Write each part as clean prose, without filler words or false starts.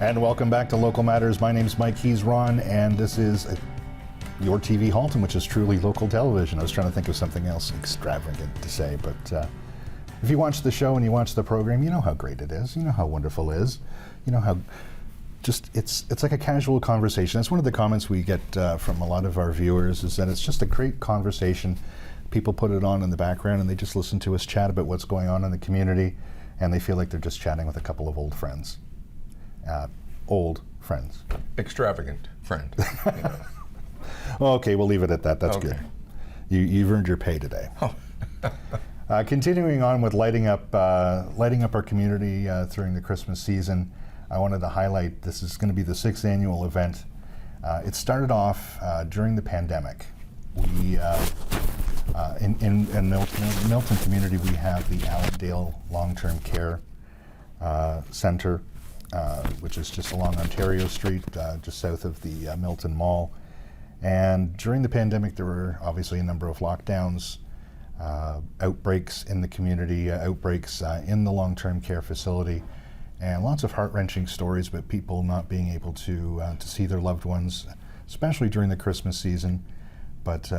And welcome back to Local Matters. My name's Mike, he's Ron, and this is your TV Halton, which is truly local television. I was trying to think of something else extravagant to say, but if you watch the show and you watch the program, you know how great it is. You know how wonderful it is. You know how just it's like a casual conversation. That's one of the comments we get from a lot of our viewers, is that it's just a great conversation. People put it on in the background and they just listen to us chat about what's going on in the community, and they feel like they're just chatting with a couple of old friends. Old friends. Extravagant friend. You know. Okay, we'll leave it at that. That's Okay. good. You've earned your pay today. Oh. Continuing on with lighting up our community during the Christmas season, I wanted to highlight this is going to be the 6th annual event. It started off during the pandemic. We in Milton community, we have the Allendale Long-Term Care Center, which is just along Ontario Street, just south of the Milton Mall. And during the pandemic, there were obviously a number of lockdowns, outbreaks in the community, outbreaks in the long-term care facility, and lots of heart-wrenching stories about people not being able to see their loved ones, especially during the Christmas season, but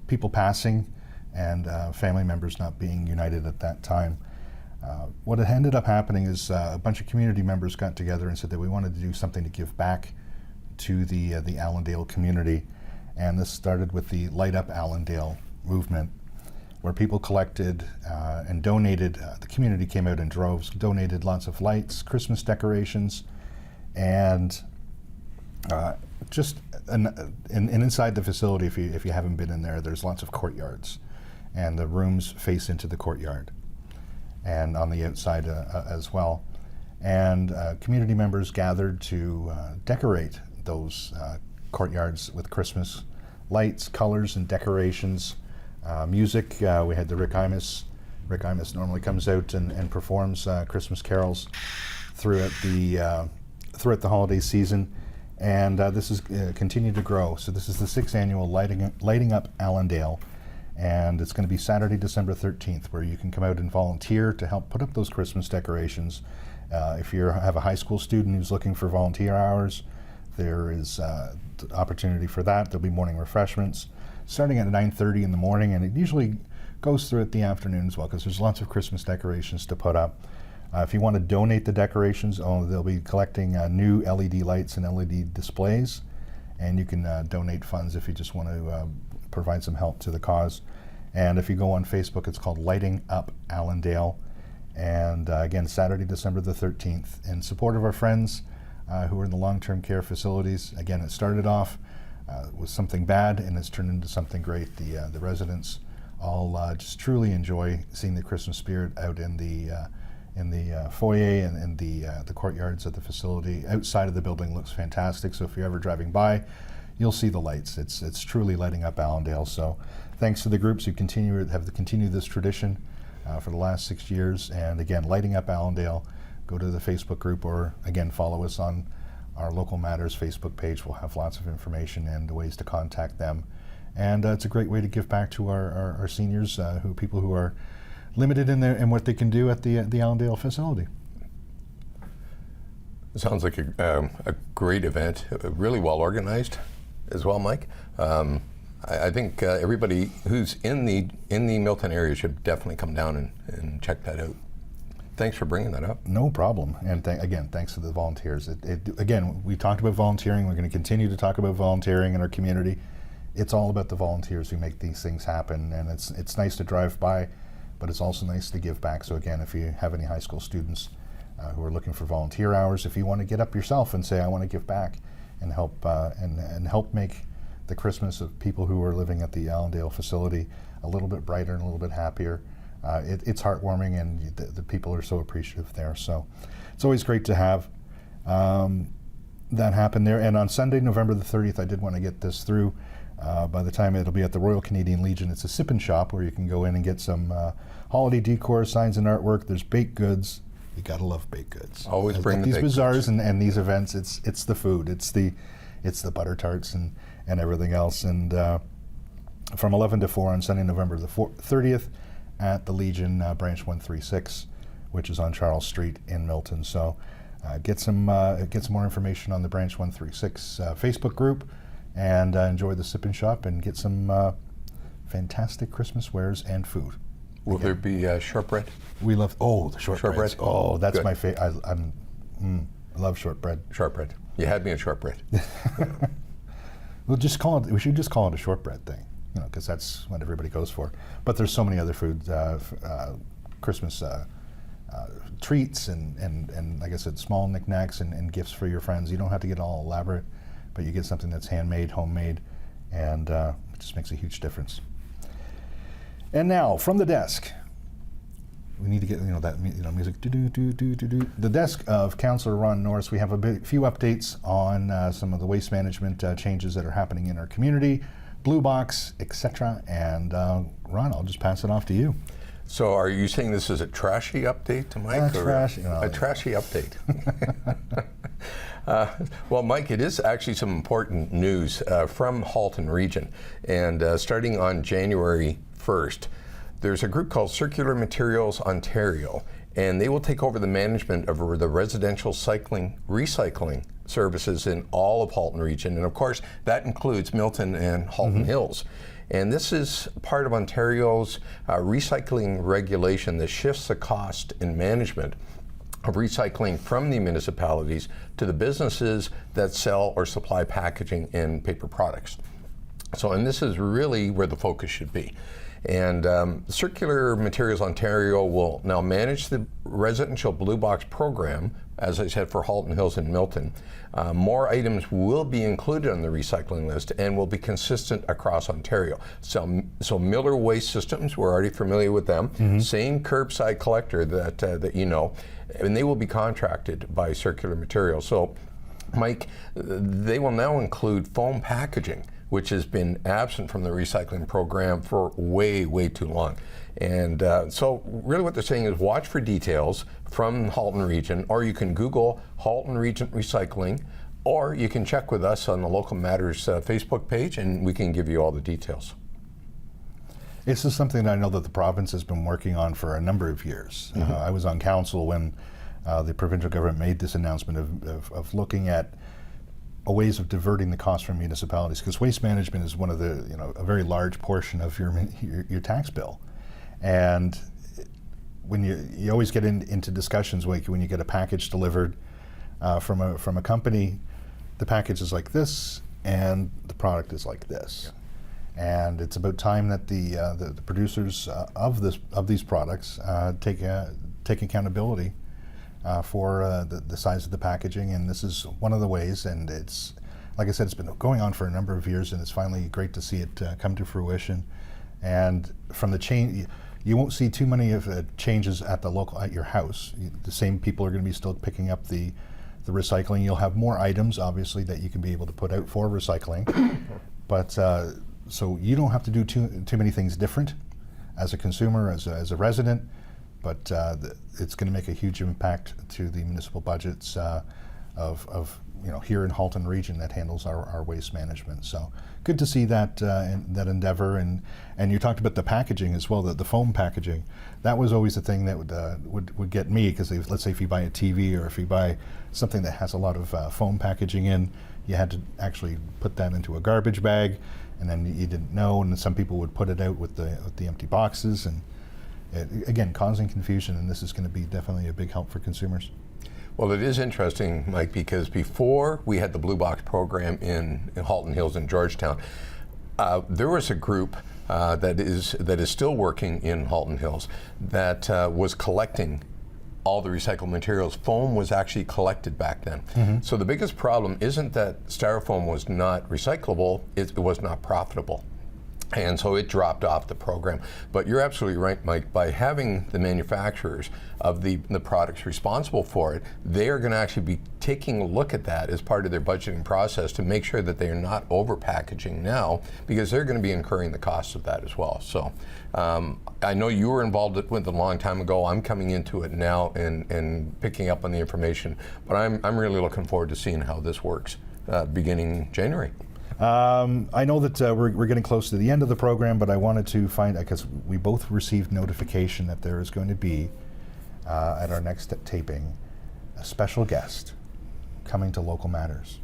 people passing and family members not being united at that time. What had ended up happening is a bunch of community members got together and said that we wanted to do something to give back to the Allendale community, and this started with the Light Up Allendale movement, where people collected and donated. The community came out in droves, donated lots of lights, Christmas decorations, and inside the facility, if you haven't been in there, there's lots of courtyards, and the rooms face into the courtyard, and on the outside as well. And community members gathered to decorate those courtyards with Christmas lights, colors, and decorations. Music, we had the Rick Imus. Rick Imus normally comes out and performs Christmas carols throughout the holiday season, and this is continued to grow. So this is the 6th annual Lighting Up Allendale, and it's going to be Saturday, December 13th, where you can come out and volunteer to help put up those Christmas decorations. If you have a high school student who's looking for volunteer hours, there is opportunity for that. There'll be morning refreshments starting at 9:30 in the morning, and it usually goes throughout the afternoon as well, because there's lots of Christmas decorations to put up. If you want to donate the decorations, they'll be collecting new LED lights and LED displays, and you can donate funds if you just want to provide some help to the cause. And if you go on Facebook, it's called Lighting Up Allendale. And again, Saturday, December the 13th, in support of our friends who are in the long-term care facilities. Again, it started off with something bad, and it's turned into something great. The residents all just truly enjoy seeing the Christmas spirit out in the foyer and in the courtyards of the facility. Outside of the building looks fantastic, so if you're ever driving by, you'll see the lights. It's truly lighting up Allendale. So thanks to the groups who have continued this tradition for the last 6 years. And again, Lighting Up Allendale, go to the Facebook group, or again, follow us on our Local Matters Facebook page. We'll have lots of information and ways to contact them. And it's a great way to give back to our seniors, people who are limited in what they can do at the Allendale facility. It sounds like a great event, really well organized as well, Mike. I think everybody who's in the Milton area should definitely come down and check that out. Thanks for bringing that up. No problem. And again, thanks to the volunteers. Again, we talked about volunteering. We're going to continue to talk about volunteering in our community. It's all about the volunteers who make these things happen, and it's nice to drive by, but it's also nice to give back. So again, if you have any high school students who are looking for volunteer hours, if you want to get up yourself and say, I want to give back and help and help make the Christmas of people who are living at the Allendale facility a little bit brighter and a little bit happier, it's heartwarming, and the people are so appreciative there. So it's always great to have that happen there. And on Sunday, November the 30th, I did want to get this through. By the time it'll be at the Royal Canadian Legion, it's a sip and shop where you can go in and get some holiday decor, signs and artwork. There's baked goods. You gotta love baked goods. Always bring these baked bazaars and these events. It's the food. It's the butter tarts and everything else. And from 11 to 4 on Sunday, November the 30th, at the Legion, branch 136, which is on Charles Street in Milton. So Get some more information on the Branch 136 Facebook group, and enjoy the Sip and Shop and get some fantastic Christmas wares and food. Will there be shortbread? We love the shortbread. Oh, that's good. My favorite. I love shortbread. Shortbread. You had me at shortbread. We should just call it a shortbread thing, because that's what everybody goes for. But there's so many other foods, Christmas treats, and like I said, small knickknacks and gifts for your friends. You don't have to get all elaborate, but you get something that's handmade, homemade, and it just makes a huge difference. And now, from the desk, we need to get that music. The desk of Councillor Ron Norris. We have a few updates on some of the waste management changes that are happening in our community, Blue Box, etc. And Ron, I'll just pass it off to you. So, are you saying this is a trashy update to Mike? A trashy update. Well, Mike, it is actually some important news from Halton Region, and starting on January 1st, there's a group called Circular Materials Ontario, and they will take over the management of the residential recycling services in all of Halton Region, and of course that includes Milton and Halton Hills. And this is part of Ontario's recycling regulation that shifts the cost and management of recycling from the municipalities to the businesses that sell or supply packaging and paper products. And this is really where the focus should be. And Circular Materials Ontario will now manage the residential Blue Box program, as I said, for Halton Hills and Milton. More items will be included on the recycling list and will be consistent across Ontario. So Miller Waste Systems, we're already familiar with them. Same curbside collector that you know, and they will be contracted by Circular Materials. So, Mike, they will now include foam packaging, which has been absent from the recycling program for way, way too long. And so really what they're saying is watch for details from Halton Region, or you can Google Halton Region Recycling, or you can check with us on the Local Matters Facebook page, and we can give you all the details. This is something that I know that the province has been working on for a number of years. I was on council when the provincial government made this announcement of looking at ways of diverting the cost from municipalities, because waste management is one of the, a very large portion of your tax bill. And when you always get into discussions like when you get a package delivered from a company, the package is like this and the product is like this. And it's about time that the producers of these products take accountability for the size of the packaging, and this is one of the ways. And it's, like I said, it's been going on for a number of years, and it's finally great to see it come to fruition. And from the change, you won't see too many of changes at your house. The same people are going to be still picking up the recycling. You'll have more items, obviously, that you can be able to put out for recycling, but so you don't have to do too many things different as a consumer, as a resident. But it's going to make a huge impact to the municipal budgets of here in Halton Region that handles our waste management. So good to see that that endeavor. And you talked about the packaging as well, the foam packaging. That was always the thing that would get me, because let's say if you buy a TV or if you buy something that has a lot of foam packaging in, you had to actually put that into a garbage bag, and then you didn't know, and some people would put it out with the empty boxes, and again, causing confusion, and this is going to be definitely a big help for consumers. Well, it is interesting, Mike, because before we had the Blue Box program in Halton Hills and Georgetown, there was a group that is still working in Halton Hills that was collecting all the recycled materials. Foam was actually collected back then. So the biggest problem isn't that styrofoam was not recyclable, it was not profitable. And so it dropped off the program. But you're absolutely right, Mike. By having the manufacturers of the products responsible for it, they are going to actually be taking a look at that as part of their budgeting process to make sure that they are not over packaging now, because they're going to be incurring the costs of that as well. So I know you were involved with it a long time ago. I'm coming into it now and picking up on the information. But I'm really looking forward to seeing how this works beginning January. I know that we're getting close to the end of the program, but I wanted to find, because we both received notification that there is going to be, at our next taping, a special guest coming to Local Matters.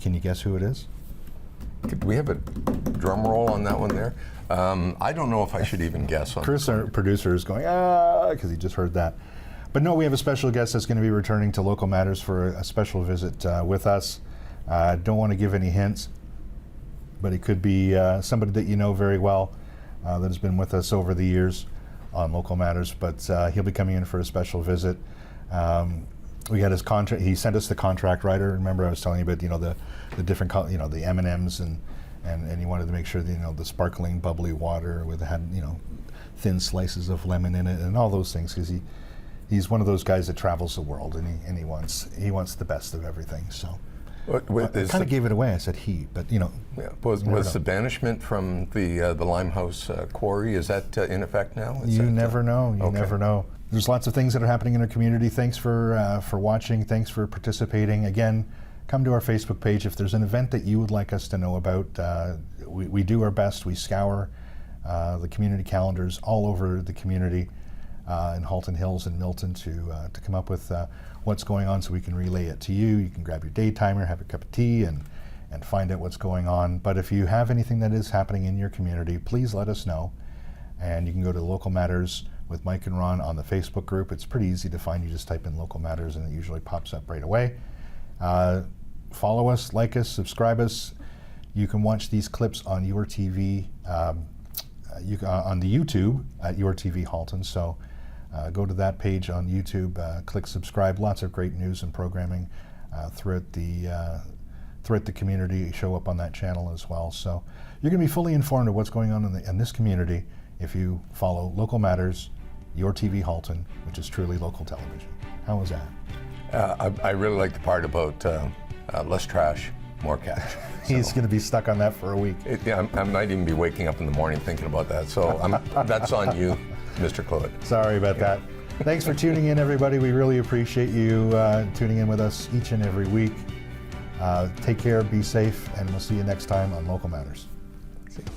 Can you guess who it is? Could we have a drum roll on that one there? I don't know if I should even guess on Chris, our producer, is going, because he just heard that. But no, we have a special guest that's going to be returning to Local Matters for a special visit with us. Don't want to give any hints, but it could be somebody that you know very well that has been with us over the years on Local Matters, but he'll be coming in for a special visit. We had his contract. He sent us the contract writer. Remember, I was telling you about the different the M&Ms and he wanted to make sure that, the sparkling bubbly water with had thin slices of lemon in it and all those things, because he's one of those guys that travels the world and he wants the best of everything. So I kind of gave it away. I said but Yeah. Was the banishment from the Limehouse quarry, is that in effect now? You never know. You never know. There's lots of things that are happening in our community. Thanks for watching. Thanks for participating. Again, come to our Facebook page. If there's an event that you would like us to know about, we do our best. We scour the community calendars all over the community in Halton Hills and Milton to come up with what's going on so we can relay it to you. You can grab your day timer, have a cup of tea, and find out what's going on. But if you have anything that is happening in your community, please let us know. And you can go to Local Matters with Mike and Ron on the Facebook group. It's pretty easy to find. You just type in Local Matters and it usually pops up right away. Follow us, like us, subscribe us. You can watch these clips on your TV, on the YouTube at Your TV Halton. So go to that page on YouTube, click subscribe. Lots of great news and programming throughout the community show up on that channel as well. So you're going to be fully informed of what's going on in this community if you follow Local Matters, Your TV Halton, which is truly local television. How was that? I really like the part about less trash, more cash. He's going to be stuck on that for a week. I might even be waking up in the morning thinking about that. So that's on you, Mr. Cluett. Sorry about that. Thanks for tuning in, everybody. We really appreciate you tuning in with us each and every week. Take care, be safe, and we'll see you next time on Local Matters. See you.